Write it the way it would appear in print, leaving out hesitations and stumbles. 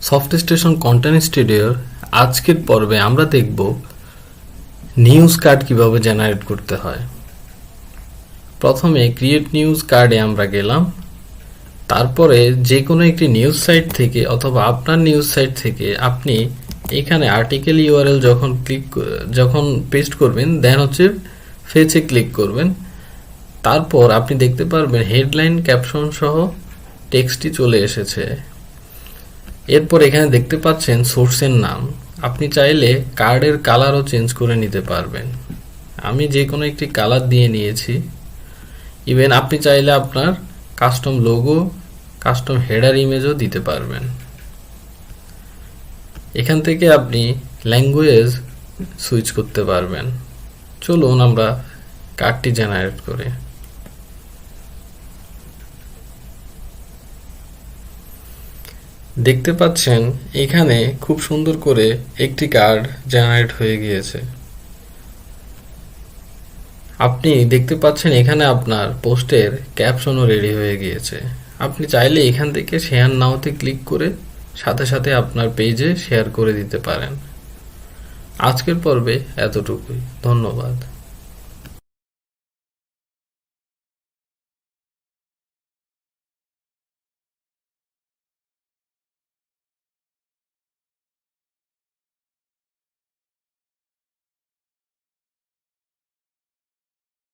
Soft station content স্টুডিওর আজকের পর্বে আমরা দেখব নিউজ কার্ড কিভাবে জেনারেট করতে হয়। প্রথমে ক্রিয়েট নিউজ কার্ডে আমরা গেলাম। তারপরে যে কোনো একটি নিউজ সাইট থেকে অথবা আপনার নিউজ সাইট থেকে আপনি এখানে আর্টিকেল ইউআরএল যখন পেস্ট করবেন দেন ফেচে ক্লিক করবেন। তারপর আপনি দেখতে পারবেন হেডলাইন ক্যাপশন সহ টেক্সটটি চলে এসেছে। এরপর এখানে দেখতে পাচ্ছেন সোর্সের নাম। আপনি চাইলে কার্ডের কালারও চেঞ্জ করে নিতে পারবেন। আমি যে কোনো একটি কালার দিয়ে নিয়েছি। ইভেন আপনি চাইলে আপনার কাস্টম লোগো, কাস্টম হেডার ইমেজও দিতে পারবেন। এখান থেকে আপনি ল্যাঙ্গুয়েজ সুইচ করতে পারবেন। চলুন আমরা কার্ডটি জেনারেট করি। দেখতে পাচ্ছেন এখানে খুব সুন্দর করে একটি কার্ড জেনারেট হয়ে গিয়েছে। আপনি দেখতে পাচ্ছেন এখানে আপনার পোস্টের ক্যাপশনও রেডি হয়ে গিয়েছে। আপনি চাইলে এখান থেকে শেয়ার নাওতে ক্লিক করে সাথে সাথে আপনার পেজে শেয়ার করে দিতে পারেন। আজকের পর্বে এতটুকুই। ধন্যবাদ।